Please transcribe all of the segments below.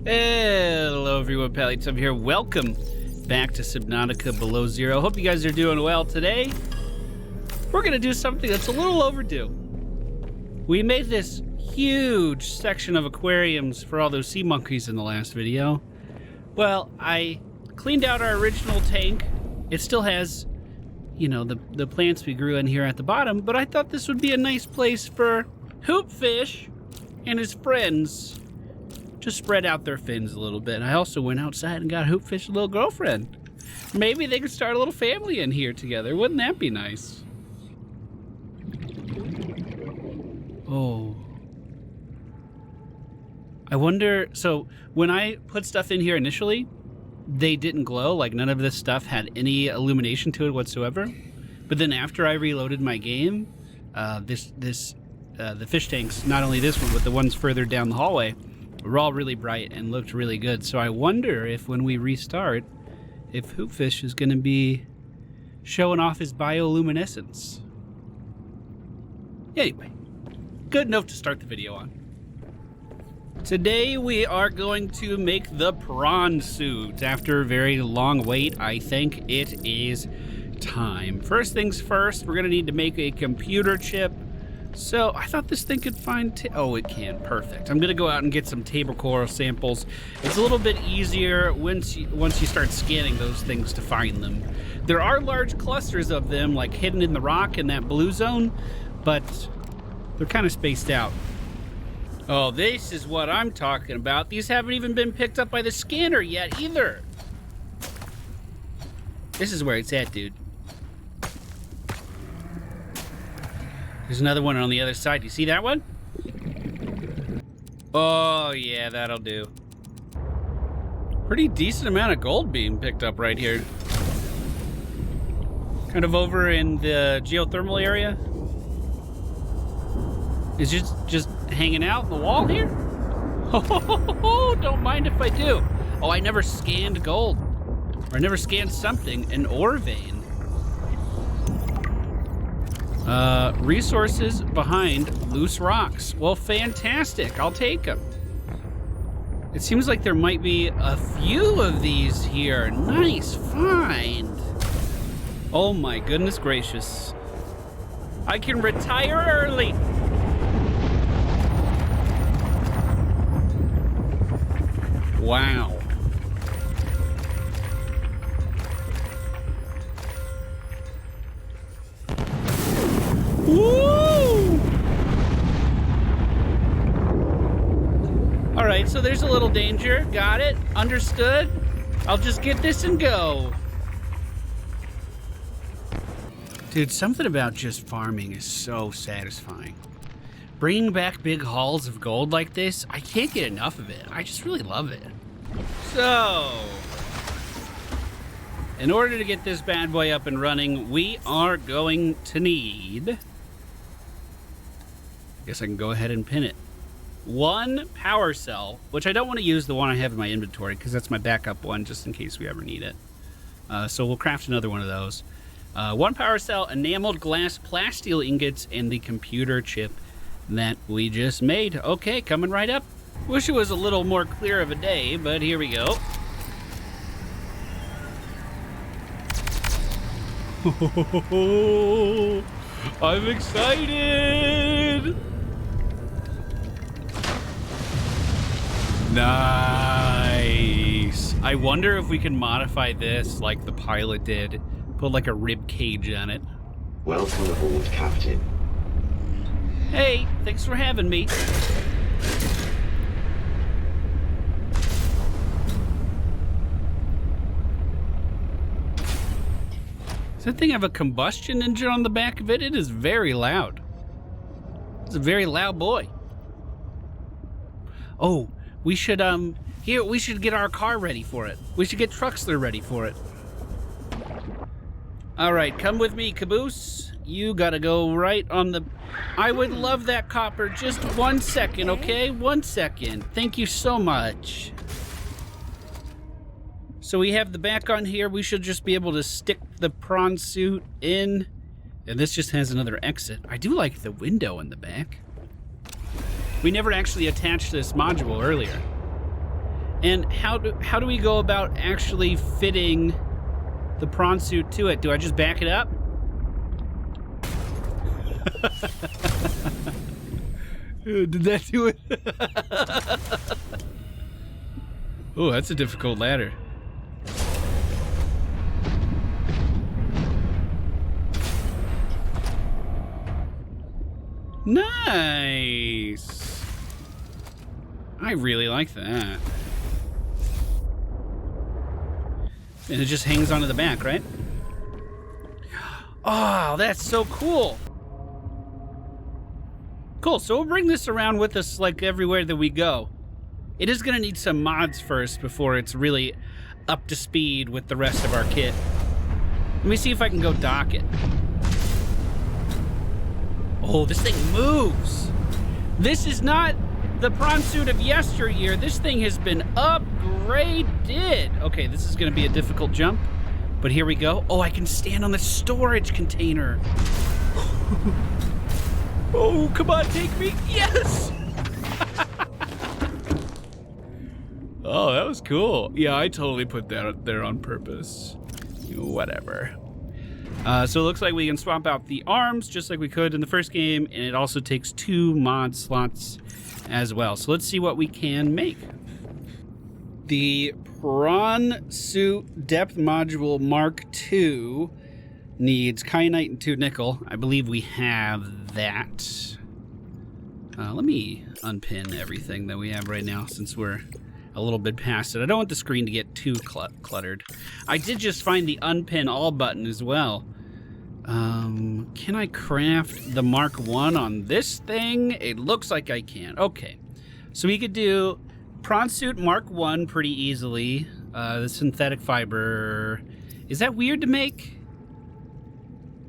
Hello everyone, MFPallytime here. Welcome back to Subnautica Below Zero. Hope you guys are doing well today. We're gonna do something that's a little overdue. We made this huge section of aquariums for all those sea monkeys in the last video. Well, I cleaned out our original tank. It still has, you know, the plants we grew in here at the bottom, but I thought this would be a nice place for Hoopfish and his friends to spread out their fins a little bit. I also went outside and got Hoopfish's little girlfriend. Maybe they could start a little family in here together. Wouldn't that be nice? Oh. I wonder, so when I put stuff in here initially, they didn't glow, like none of this stuff had any illumination to it whatsoever. But then after I reloaded my game, the fish tanks, not only this one, but the ones further down the hallway, were all really bright and looked really good. So I wonder if when we restart, if Hoopfish is going to be showing off his bioluminescence. Anyway, good enough to start the video on. Today we are going to make the prawn suit. After a very long wait, I think it is time. First things first, we're going to need to make a computer chip. So I thought this thing could find, oh, it can, perfect. I'm gonna go out and get some table coral samples. It's a little bit easier once you start scanning those things to find them. There are large clusters of them, like hidden in the rock in that blue zone, but they're kind of spaced out. Oh, this is what I'm talking about. These haven't even been picked up by the scanner yet either. This is where it's at, dude. There's another one on the other side. You see that one? Oh, yeah, that'll do. Pretty decent amount of gold being picked up right here. Kind of over in the geothermal area. Is it just hanging out in the wall here? Oh, don't mind if I do. Oh, I never scanned gold. Or I never scanned something, an ore vein. Resources behind loose rocks. Well, fantastic. I'll take them. It seems like there might be a few of these here. Nice find. Oh my goodness gracious. I can retire early. Wow. Woo! All right, so there's a little danger. Got it. Understood. I'll just get this and go. Dude, something about just farming is so satisfying. Bringing back big hauls of gold like this, I can't get enough of it. I just really love it. So, in order to get this bad boy up and running, we are going to need... I guess I can go ahead and pin it. One power cell, which I don't want to use the one I have in my inventory because that's my backup one just in case we ever need it. So we'll craft another one of those. One power cell, enameled glass plasteel ingots, and the computer chip that we just made. Okay, coming right up. Wish it was a little more clear of a day, but here we go. I'm excited! Nice! I wonder if we can modify this like the pilot did. Put like a rib cage on it. Welcome aboard, Captain. Hey, thanks for having me. Does that thing have a combustion engine on the back of it? It is very loud. It's a very loud boy. Oh, we should, we should get our car ready for it. We should get Truxler ready for it. All right, come with me, Caboose. You gotta go right on the... I would love that copper. Just 1 second, okay? 1 second. Thank you so much. So we have the back on here. We should just be able to stick the prawn suit in. And this just has another exit. I do like the window in the back. We never actually attached this module earlier. And how do we go about actually fitting the prawn suit to it? Do I just back it up? Did that do it? Oh, that's a difficult ladder. Nice. I really like that. And it just hangs onto the back, right? Oh, that's so cool. Cool, so we'll bring this around with us like everywhere that we go. It is gonna need some mods first before it's really up to speed with the rest of our kit. Let me see if I can go dock it. Oh, this thing moves. This is not the prawn suit of yesteryear. This thing has been upgraded. Okay, this is gonna be a difficult jump, but here we go. Oh, I can stand on the storage container. Oh, come on, take me. Yes! Oh, that was cool. Yeah, I totally put that there on purpose. Whatever. So it looks like we can swap out the arms just like we could in the first game, and it also takes 2 mod slots as well. So let's see what we can make. The prawn suit depth module Mark II needs kyanite and 2 nickel. I believe we have that. Let me unpin everything that we have right now since we're a little bit past it. I don't want the screen to get too cluttered. I did just find the unpin all button as well. Can I craft the Mark I on this thing? It looks like I can. Okay. So we could do prawn suit Mark I pretty easily. The synthetic fiber. Is that weird to make?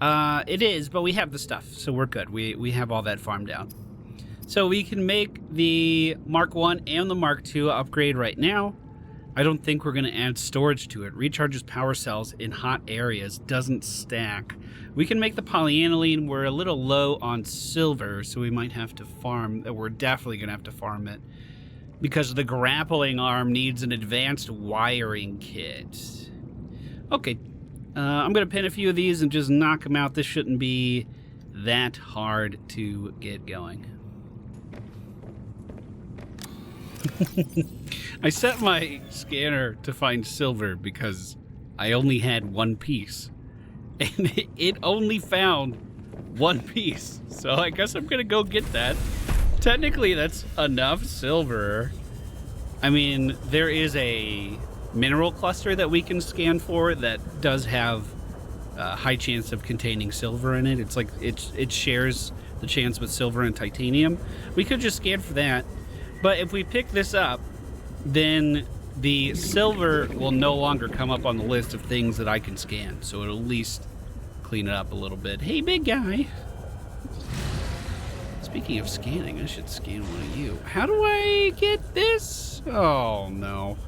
It is, but we have the stuff, so we're good. We have all that farmed out. So we can make the Mark I and the Mark II upgrade right now. I don't think we're gonna add storage to it. Recharges power cells in hot areas, doesn't stack. We can make the polyaniline. We're a little low on silver, so we might have to farm. We're definitely gonna have to farm it because the grappling arm needs an advanced wiring kit. Okay, I'm gonna pin a few of these and just knock them out. This shouldn't be that hard to get going. I set my scanner to find silver because I only had 1 piece, and it only found 1 piece. So I guess I'm gonna go get that. Technically, that's enough silver. I mean, there is a mineral cluster that we can scan for that does have a high chance of containing silver in it. It's like it shares the chance with silver and titanium. We could just scan for that. But if we pick this up, then the silver will no longer come up on the list of things that I can scan. So it'll at least clean it up a little bit. Hey, big guy. Speaking of scanning, I should scan one of you. How do I get this? Oh, no.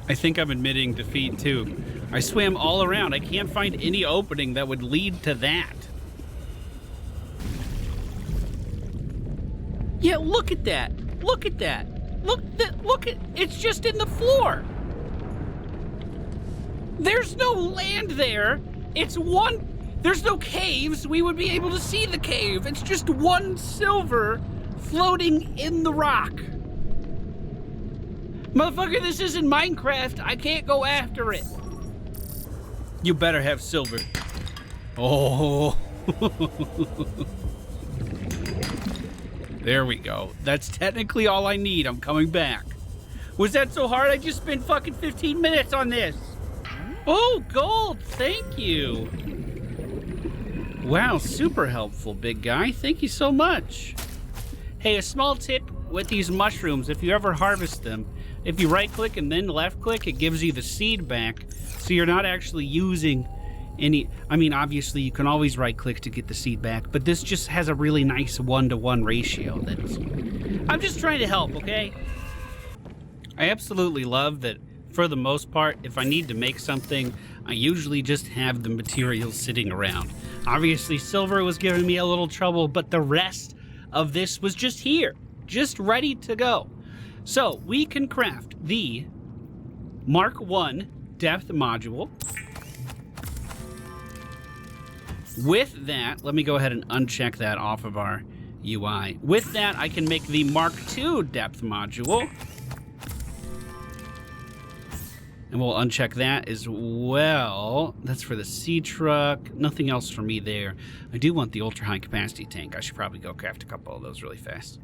I think I'm admitting defeat, too. I swam all around. I can't find any opening that would lead to that. Yeah, look at that. Look at that. Look at it's just in the floor. There's no land there. It's one. There's no caves. We would be able to see the cave. It's just 1 silver floating in the rock. Motherfucker, this isn't Minecraft. I can't go after it. You better have silver. Oh. There we go. That's technically all I need. I'm coming back. Was that so hard? I just spent fucking 15 minutes on this. Oh, gold. Thank you. Wow, super helpful, big guy. Thank you so much. Hey, a small tip with these mushrooms. If you ever harvest them, if you right-click and then left-click, it gives you the seed back. So you're not actually using any. I mean, obviously, you can always right-click to get the seed back, but this just has a really nice 1-to-1 ratio. I'm just trying to help, okay? I absolutely love that, for the most part, if I need to make something, I usually just have the materials sitting around. Obviously, silver was giving me a little trouble, but the rest of this was just here, just ready to go. So we can craft the Mark 1 depth module. With that, let me go ahead and uncheck that off of our UI. With that, I can make the Mark 2 depth module. And we'll uncheck that as well. That's for the sea truck. Nothing else for me there. I do want the ultra high capacity tank. I should probably go craft a couple of those really fast.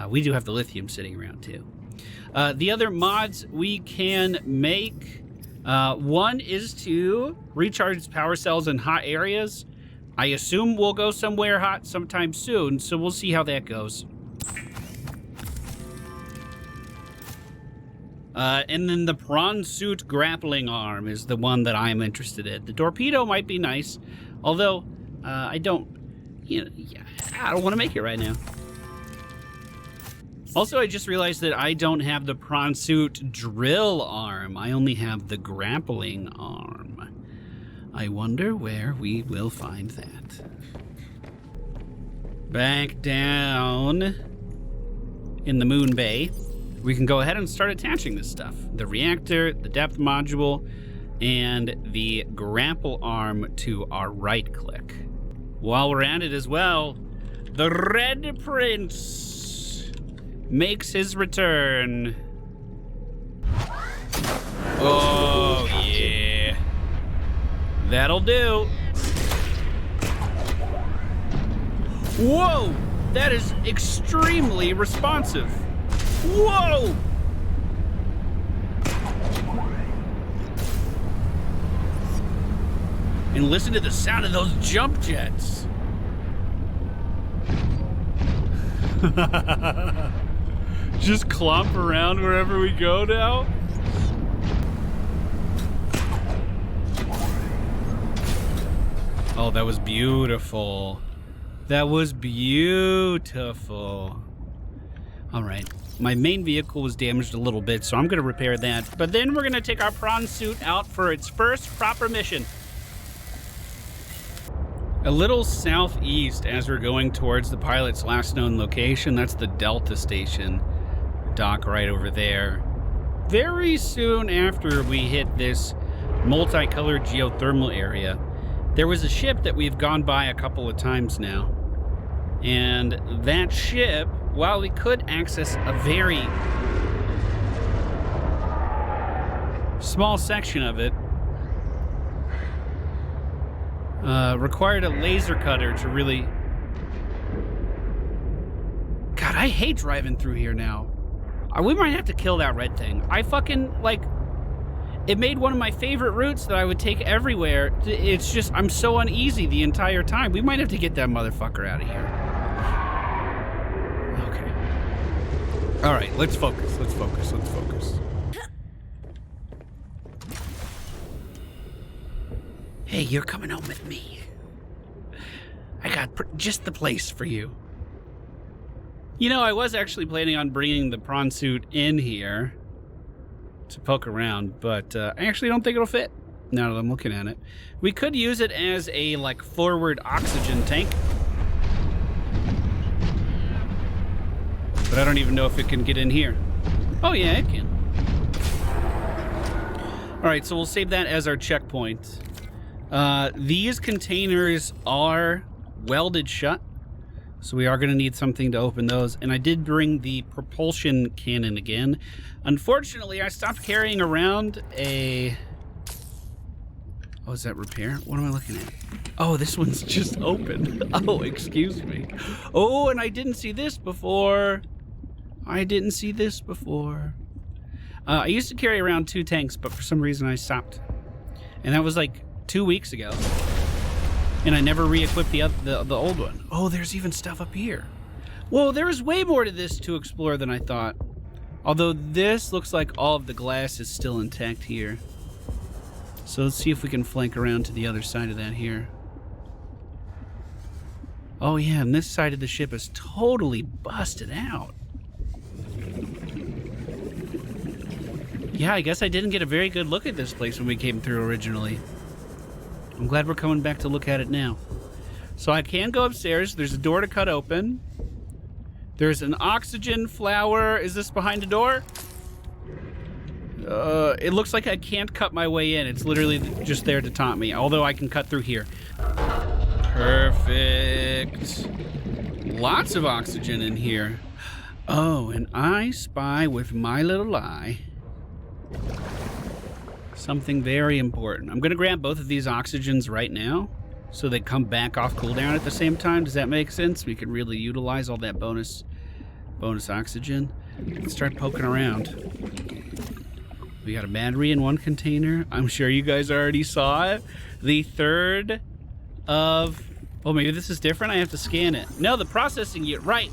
We do have the lithium sitting around too. The other mods we can make, one is to recharge power cells in hot areas. I assume we'll go somewhere hot sometime soon, so we'll see how that goes. And then the prawn suit grappling arm is the one that I'm interested in. The torpedo might be nice, although I don't want to make it right now. Also, I just realized that I don't have the prawn suit drill arm. I only have the grappling arm. I wonder where we will find that. Back down in the moon bay, we can go ahead and start attaching this stuff. The reactor, the depth module, and the grapple arm to our right click. While we're at it as well, the Red Prince makes his return. Oh, yeah. That'll do. Whoa! That is extremely responsive. Whoa! And listen to the sound of those jump jets. Just clomp around wherever we go now. Oh, that was beautiful. That was beautiful. All right. My main vehicle was damaged a little bit, so I'm going to repair that. But then we're going to take our prawn suit out for its first proper mission. A little southeast as we're going towards the pilot's last known location. That's the Delta Station dock right over there. Very soon after we hit this multicolored geothermal area, there was a ship that we've gone by a couple of times now. And that ship, while we could access a very small section of it, required a laser cutter to really... God, I hate driving through here now. We might have to kill that red thing. I fucking, like... It made one of my favorite routes that I would take everywhere. It's just, I'm so uneasy the entire time. We might have to get that motherfucker out of here. Okay. All right, let's focus. Let's focus. Let's focus. Hey, you're coming home with me. I got just the place for you. You know, I was actually planning on bringing the prawn suit in here to poke around, but I actually don't think it'll fit now that I'm looking at it. We could use it as a, like, forward oxygen tank. But I don't even know if it can get in here. Oh, yeah, it can. All right, so we'll save that as our checkpoint. These containers are welded shut, so we are going to need something to open those. And I did bring the propulsion cannon again. Unfortunately, I stopped carrying around a... Oh, is that repair? What am I looking at? Oh, this one's just open. Oh, excuse me. Oh, and I didn't see this before. I didn't see this before. I used to carry around 2 tanks, but for some reason I stopped. And that was like 2 weeks ago. And I never re-equipped the old one. Oh, there's even stuff up here. Whoa, there's way more to this to explore than I thought. Although this looks like all of the glass is still intact here. So let's see if we can flank around to the other side of that here. Oh yeah, and this side of the ship is totally busted out. Yeah, I guess I didn't get a very good look at this place when we came through originally. I'm glad we're coming back to look at it now. So I can go upstairs. There's a door to cut open. There's an oxygen flower. Is this behind a door? It looks like I can't cut my way in. It's literally just there to taunt me, although I can cut through here. Perfect. Lots of oxygen in here. Oh, and I spy with my little eye something very important. I'm gonna grab both of these oxygens right now so they come back off cooldown at the same time. Does that make sense? We can really utilize all that bonus oxygen. Let's start poking around. We got a battery in one container. I'm sure you guys already saw it. The third of... Oh, maybe this is different? I have to scan it. No, the processing unit. Right.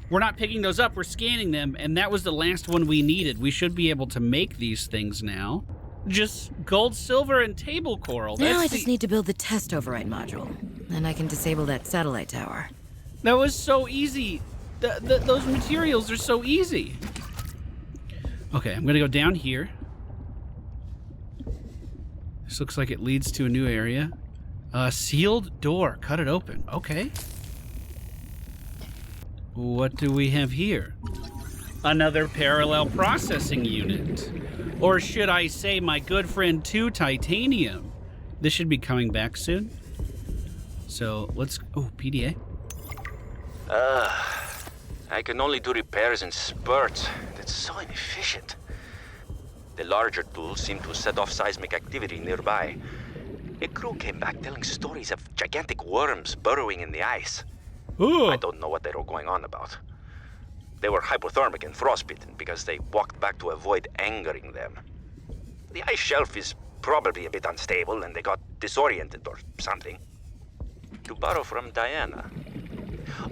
We're not picking those up. We're scanning them. And that was the last one we needed. We should be able to make these things now. Just gold, silver, and table coral. Now I just need to build the test override module. Then I can disable that satellite tower. That was so easy. Those materials are so easy. Okay, I'm gonna go down here. This looks like it leads to a new area. Sealed door. Cut it open. Okay. What do we have here? Another parallel processing unit. Or should I say my good friend 2 titanium. This should be coming back soon. So let's... Oh, PDA. I can only do repairs in spurts. That's so inefficient. The larger tools seem to set off seismic activity nearby. A crew came back telling stories of gigantic worms burrowing in the ice. Ooh. I don't know what they were going on about. They were hypothermic and frostbitten because they walked back to avoid angering them. The ice shelf is probably a bit unstable and they got disoriented or something. To borrow from Diana,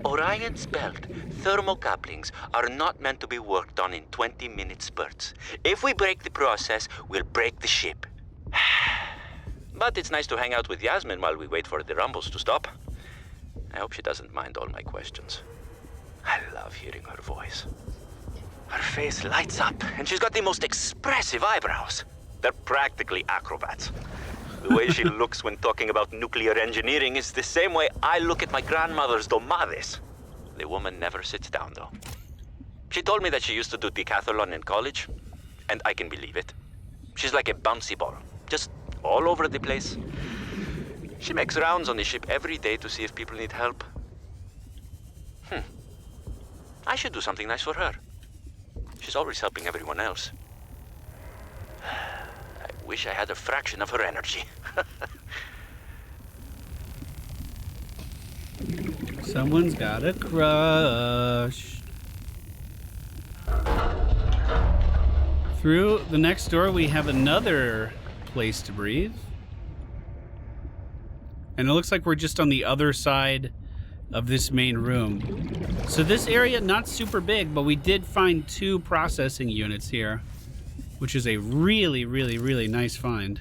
Orion's belt thermocouplings are not meant to be worked on in 20-minute spurts. If we break the process, we'll break the ship. But it's nice to hang out with Yasmin while we wait for the rumbles to stop. I hope she doesn't mind all my questions. I love hearing her voice. Her face lights up, and she's got the most expressive eyebrows. They're practically acrobats. The way she looks when talking about nuclear engineering is the same way I look at my grandmother's domades. The woman never sits down, though. She told me that she used to do decathlon in college, and I can believe it. She's like a bouncy ball, just all over the place. She makes rounds on the ship every day to see if people need help. I should do something nice for her. She's always helping everyone else. I wish I had a fraction of her energy. Someone's got a crush. Through the next door, we have another place to breathe. And it looks like we're just on the other side of this main room. So this area, not super big, but we did find 2 processing units here, which is a really, really, really nice find.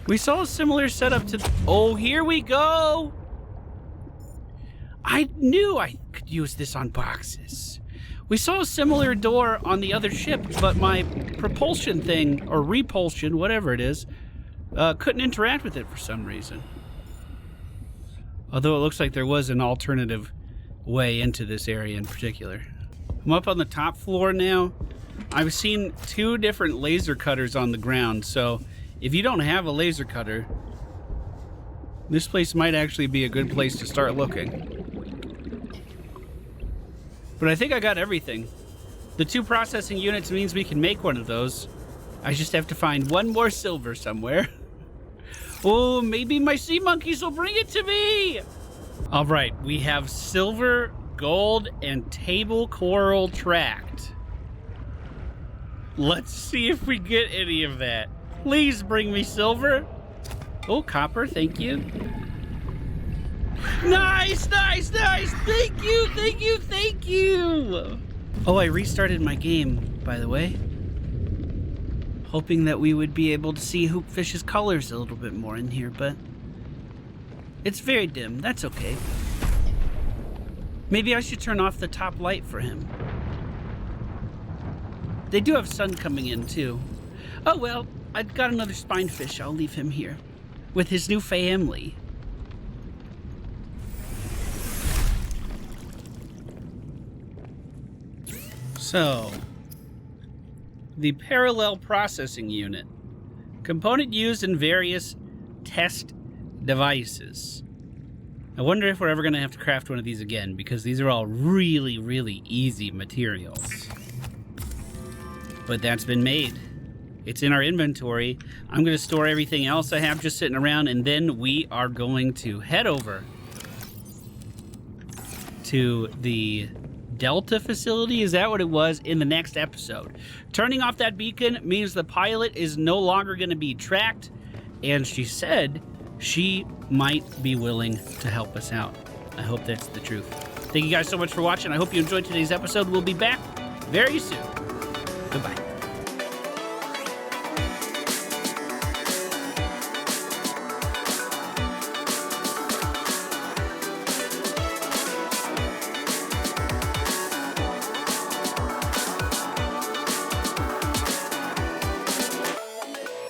We saw a similar setup to... Oh, here we go! I knew I could use this on boxes. We saw a similar door on the other ship, but my propulsion thing, or repulsion, whatever it is, couldn't interact with it for some reason. Although it looks like there was an alternative way into this area in particular. I'm up on the top floor now. I've seen 2 different laser cutters on the ground, so if you don't have a laser cutter, this place might actually be a good place to start looking. But I think I got everything. The 2 processing units means we can make one of those. I just have to find 1 more silver somewhere. Oh, maybe my sea monkeys will bring it to me! All right, we have silver, gold, and table coral tracked. Let's see if we get any of that. Please bring me silver. Oh, copper, thank you. Nice, nice, nice! Thank you, thank you, thank you! Oh, I restarted my game, by the way. Hoping that we would be able to see Hoopfish's colors a little bit more in here, but it's very dim. That's okay. Maybe I should turn off the top light for him. They do have sun coming in, too. Oh, well, I've got another spinefish. I'll leave him here with his new family. So, the parallel processing unit. Component used in various test devices. I wonder if we're ever going to have to craft one of these again, because these are all really, really easy materials. But that's been made. It's in our inventory. I'm going to store everything else I have just sitting around, and then we are going to head over to the Delta facility. Is that what it was? In the next episode. Turning off that beacon means the pilot is no longer going to be tracked, and she said she might be willing to help us out. I hope that's the truth. Thank you guys so much for watching. I hope you enjoyed today's episode. We'll be back very soon. Goodbye.